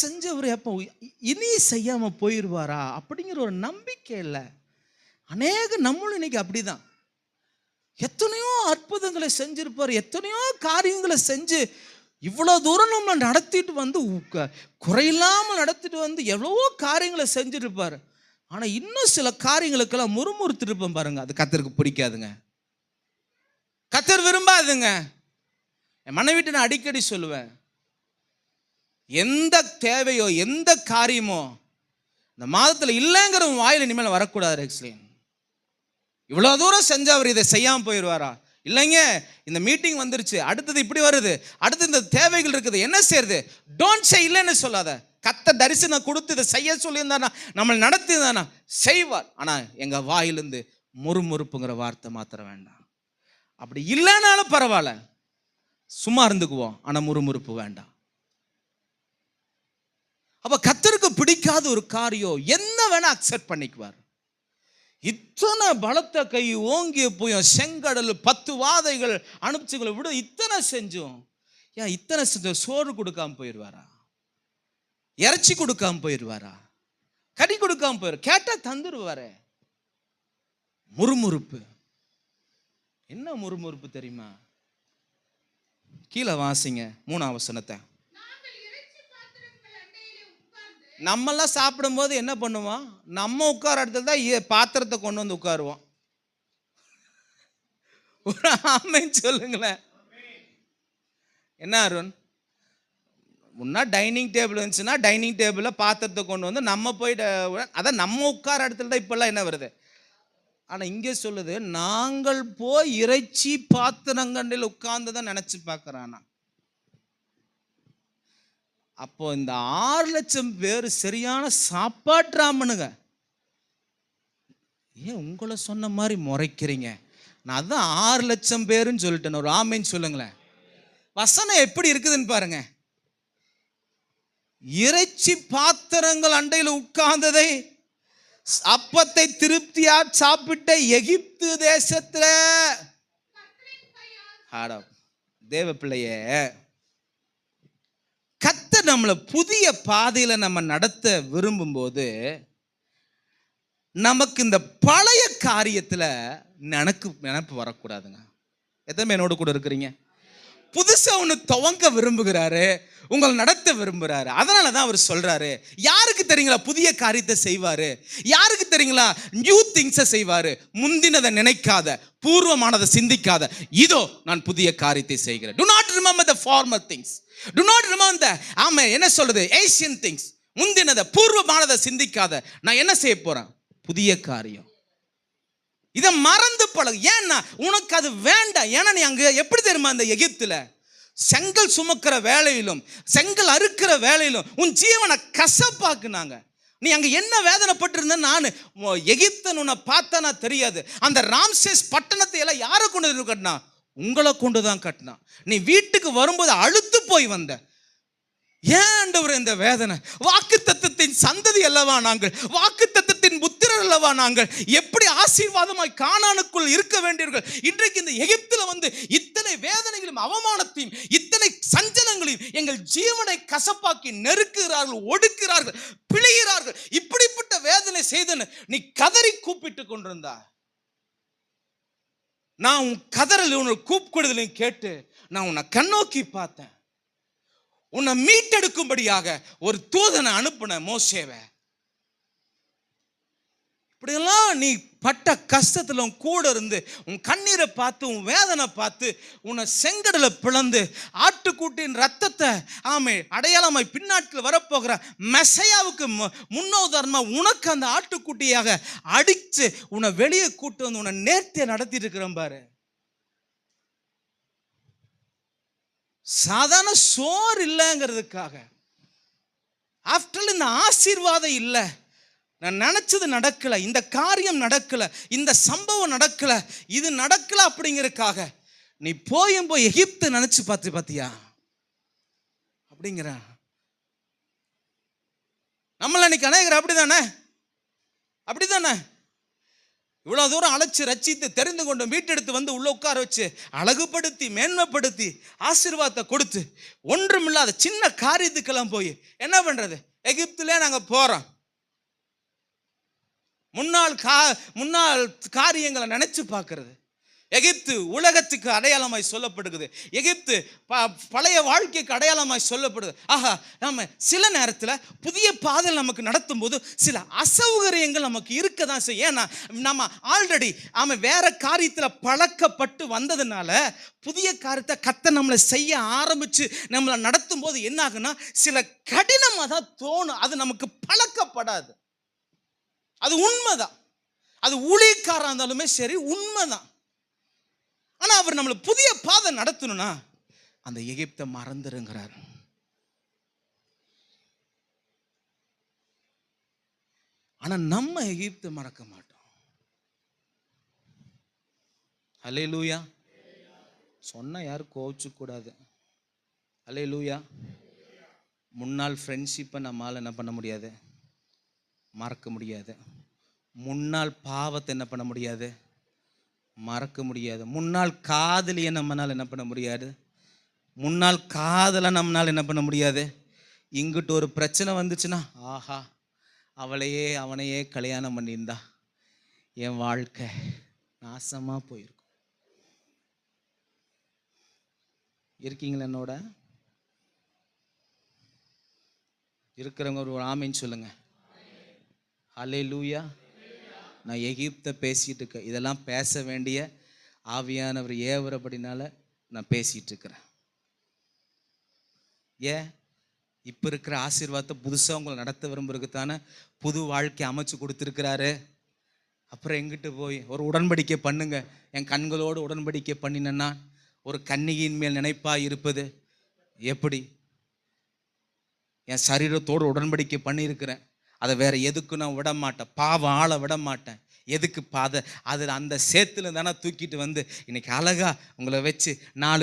செஞ்சவர் எப்போ இனி செய்யாம போயிடுவாரா அப்படிங்கிற ஒரு நம்பிக்கை இல்லை. நம்மளும் இன்னைக்கு அப்படிதான். எத்தனையோ அற்புதங்களை செஞ்சிருப்பார், எத்தனையோ காரியங்களை செஞ்சு இவ்வளோ தூரம் நம்ம நடத்திட்டு வந்து குறையில்லாமல் நடத்திட்டு வந்து எவ்வளவோ காரியங்களை செஞ்சுருப்பார். ஆனால் இன்னும் சில காரியங்களுக்கெல்லாம் முறுமுறுத்து இருப்போம் பாருங்க. அது கர்த்தருக்கு பிடிக்காதுங்க, கர்த்தர் விரும்பாதுங்க. என் மனைவிட்டு நான் அடிக்கடி சொல்லுவேன், எந்த தேவையோ எந்த காரியமோ இந்த மாதத்தில் இல்லைங்கிற வாயில் இனிமேல் வரக்கூடாது. எக்ஸ்லேன் இவ்வளோ தூரம் செஞ்சு அவர் இதை செய்யாமல் போயிடுவாரா? இல்லைங்க, இந்த மீட்டிங் வந்துருச்சு, அடுத்தது இப்படி வருது, அடுத்து இந்த தேவைகள் இருக்குது, என்ன செய்யறது? டோன்ட் சே இல்லைன்னு சொல்லாத. கர்த்தர் தரிசனம் கொடுத்து இதை செய்ய சொல்லியிருந்தானா, நம்மளை நடத்தியிருந்தானா செய்வார். ஆனால் எங்கள் வாயிலிருந்து முறுமுறுப்புங்கிற வார்த்தை மாத்திர வேண்டாம். அப்படி இல்லைனாலும் பரவாயில்ல, சும்மா இருந்துக்குவோம், ஆனால் முறுமுறுப்பு வேண்டாம். அப்போ கர்த்தருக்கு பிடிக்காத ஒரு காரியம் என்ன வேணா அக்செப்ட் பண்ணிக்குவார். இத்தனை பலத்த கை ஓங்கிய போயும் செங்கடல் 10 வாதைகள் அனுப்பிச்சுகளை விட இத்தனை செஞ்சோம். ஏன் இத்தனை செஞ்சோம்? சோறு கொடுக்காம போயிடுவாரா? இறைச்சி கொடுக்காம போயிடுவாரா? கறி கொடுக்காம போயிடுவார்? கேட்டா தந்துடுவாரே. முறுமுறுப்பு. என்ன முறுமுறுப்பு தெரியுமா? கீழே வாசிங்க 3ஆம் வசனத்தை. நம்மெல்லாம் சாப்பிடும்போது என்ன பண்ணுவோம்? நம்ம உட்கார இடத்துல தான் பாத்திரத்தை கொண்டு வந்து உட்காருவோம். ஒரு ஆமென் சொல்லுங்களேன். என்ன அருண், முன்னா டைனிங் டேபிள் இருந்துச்சுன்னா டைனிங் டேபிளில் பாத்திரத்தை கொண்டு வந்து நம்ம போய் அதான் நம்ம உட்கார இடத்துல தான் இப்பெல்லாம் என்ன வருது. ஆனால் இங்கே சொல்லுது, நாங்கள் போய் இறைச்சி பாத்திரங்கண்டில் உட்கார்ந்து தான் நினச்சி பார்க்குறானா. அப்போ இந்த 6 லட்சம் பேர் சரியான சாப்பாட்ராமனுங்க. ஏன் உங்களை சொன்ன மாதிரி முறைக்கிறீங்க? நான் அதான் 6 லட்சம் பேருன்னு சொல்லிட்டேன். ஒரு ஆமேன்னு சொல்லுங்களேன். வசனம் எப்படி இருக்குதுன்னு பாருங்க. இறைச்சி பாத்திரங்கள் அண்டையில் உட்கார்ந்ததை அப்பத்தை திருப்தியா சாப்பிட்ட எகிப்து தேசத்துல தேவ பிள்ளைய கர்த்தர் நம்மளை புதிய பாதையில நம்ம நடத்த விரும்பும் போது நமக்கு இந்த பழைய காரியத்துல நினைப்பு வரக்கூடாதுங்க. எத்தனை என்னோட கூட இருக்கிறீங்க? புதுசா ஒன்று துவங்க விரும்புகிறாரு, உங்களை நடத்த விரும்புகிறாரு. அதனால தான் அவர் சொல்றாரு, யாருக்கு தெரியுங்களா புதிய காரியத்தை செய்வாரு? யாருக்கு தெரியுங்களா நியூ திங்ஸை செய்வாரு? முந்தினதை நினைக்காத, பூர்வமானதை சிந்திக்காத, இதோ நான் புதிய காரியத்தை செய்கிறேன். Do not remember the former things. Do not remember the என்ன சொல்றது, ஏசியன் திங்ஸ். முந்தினதை பூர்வமானதை சிந்திக்காத. நான் என்ன செய்ய போறேன்? புதிய காரியம். இதை மறந்து பழகு. ஏன்னா உனக்கு அது வேண்டாம். ஏன்னா நீ அங்க எப்படி தெரியுமா, அந்த எகிப்துல செங்கல் சுமக்கிற வேலையிலும் செங்கல் அறுக்கிற வேலையிலும் உன் ஜீவனை கசப்பாக்குனாங்க. நீ அங்க என்ன வேதனைப்பட்டு இருந்த? நான் எகிப்தன் உன்னை பார்த்தனா தெரியாது. அந்த ராம்சேஸ் பட்டணத்தை எல்லாம் யாரை கொண்டு கட்டினா? உங்களை கொண்டு தான் கட்டினா. நீ வீட்டுக்கு வரும்போது அழுத்து போய் வந்த. ஏன் ஆண்டவரே இந்த வேதனை? வாக்கு தத்தத்தின் சந்ததி அல்லவா நாங்கள், வாக்கு தத்தத்தின் புத்திரர் அல்லவா நாங்கள். எப்படி ஆசீர்வாதமாய் கானானுக்குள் இருக்க வேண்டியவர்கள் இன்றைக்கு இந்த எகிப்துல வந்து இத்தனை வேதனைகளும் அவமானத்தையும் இத்தனை சஞ்சலங்களையும் எங்கள் ஜீவனை கசப்பாக்கி நெருக்குகிறார்கள், ஒடுக்கிறார்கள், பிழைகிறார்கள். இப்படிப்பட்ட வேதனை செய்தன்னு நீ கதறி கூப்பிட்டு கொண்டிருந்தா, நான் உன் கதறல் உன்னை கூப்பிடுதலையும் கேட்டு நான் உன்னை கண்ணோக்கி பார்த்தேன். உன்னை மீட்டெடுக்கும்படியாக ஒரு தூதனை அனுப்பின மோசேவை. இப்படியெல்லாம் நீ பட்ட கஷ்டத்தில் உன் கூட இருந்து உன் கண்ணீரை பார்த்து உன் வேதனை பார்த்து உன்னை செங்கடலை பிளந்து ஆட்டுக்குட்டியின் ரத்தத்தை அடையாளமாய் பின்னாட்டில் வரப்போகிற மெசையாவுக்கு முன்னோதாரணமா உனக்கு அந்த ஆட்டுக்குட்டியாக அடித்து உன்னை வெளியே கூட்டு வந்து உன்னை நேர்த்தியை நடத்திட்டு இருக்கிறேன் பாரு. சாதாரண சோறு இல்லைங்கிறதுக்காக, ஆஃப்டர் இந்த ஆசீர்வாதம் இல்லை, நான் நினைச்சது நடக்கல, இந்த காரியம் நடக்கல, இந்த சம்பவம் நடக்கல, இது நடக்கல அப்படிங்கிறதுக்காக நீ போய் எகிப்து நினைச்சு பார்த்தியா அப்படிங்கிற. நம்மள இன்னைக்கு அநேகர் அப்படிதானே. இவ்வளோ தூரம் அழைச்சி ரச்சித்து தெரிந்து கொண்டு மீட்டெடுத்து வந்து உள்ள உட்கார வச்சு அழகுபடுத்தி மேன்மைப்படுத்தி ஆசீர்வாதத்தை கொடுத்து ஒன்றுமில்லாத சின்ன காரியத்துக்கெல்லாம் போய் என்ன பண்ணுறது? எகிப்திலே நாங்கள் போகிறோம். முன்னாள் காரியங்களை நினைச்சு பார்க்கறது. எகிப்து உலகத்துக்கு அடையாளமாய் சொல்லப்படுகிறது. எகிப்து பழைய வாழ்க்கைக்கு அடையாளமாய் சொல்லப்படுது. ஆஹா, நம்ம சில நேரத்தில் புதிய பாதையில் நமக்கு நடத்தும் போது சில அசௌகரியங்கள் நமக்கு இருக்க தான் செய்யும். ஏன்னா நம்ம ஆல்ரெடி வேற காரியத்தில் பழக்கப்பட்டு வந்ததுனால புதிய காரியத்தை கர்த்தர் நம்மளை செய்ய ஆரம்பிச்சு நம்மளை நடத்தும் போது என்ன ஆகுன்னா சில கடினமாக தான் தோணும். அது நமக்கு பழக்கப்படாது. அது உண்மைதான். அது ஊழியக்காரா இருந்தாலுமே சரி, உண்மைதான். ஆனா அவர் நம்மளை புதிய பாதை நடத்தணும்னா அந்த எகிப்தை மறந்துருங்கிறார். ஆனா நம்ம எகிப்தை மறக்க மாட்டோம். அல்லேலூயா. சொன்னா யாரும் கோவிச்சு கூடாது. அல்லேலூயா. முன்னாள் ஃப்ரெண்ட்ஷிப்பை நம்மால் என்ன பண்ண முடியாது? மறக்க முடியாது. முன்னாள் பாவத்தை என்ன பண்ண முடியாது? மறக்க முடியாது. முன்னாள் காதலியை நம்மளால் என்ன பண்ண முடியாது? முன்னாள் காதலை நம்மளால் என்ன பண்ண முடியாது? இங்கிட்டு ஒரு பிரச்சனை வந்துச்சுன்னா, ஆஹா, அவனையே கல்யாணம் பண்ணியிருந்தா என் வாழ்க்கை நாசமாக போயிருக்கும். இருக்கீங்களா என்னோட? இருக்கிறவங்க ஒரு ஆமீன் சொல்லுங்க. அல்லேலூயா. நான் எகிப்தை பேசிட்டு இருக்கேன். இதெல்லாம் பேச வேண்டிய ஆவியானவர் ஏவரபடினால நான் பேசிட்டு இருக்கிறேன். இப்போ இருக்கிற ஆசீர்வாதத்தை புதுசாக உங்களை நடத்த விரும்புறதுக்கு தானே புது வாழ்க்கை அமைச்சு கொடுத்துருக்கிறாரு. அப்புறம் எங்கிட்டு போய் ஒரு உடன்படிக்கை பண்ணுங்க. என் கண்களோடு உடன்படிக்கை பண்ணினேன்னா ஒரு கன்னிகையின் மேல் நினைப்பாக இருப்பது எப்படி? என் சரீரத்தோடு உடன்படிக்கை பண்ணியிருக்கிறேன். அதை வேற எதுக்கும் நான் விட மாட்டேன். பாவம் ஆள விட மாட்டேன். எதுக்கு பாதை? அது அந்த சேத்துல தானே தூக்கிட்டு வந்து இன்னைக்கு அழகா உங்களை வச்சு 4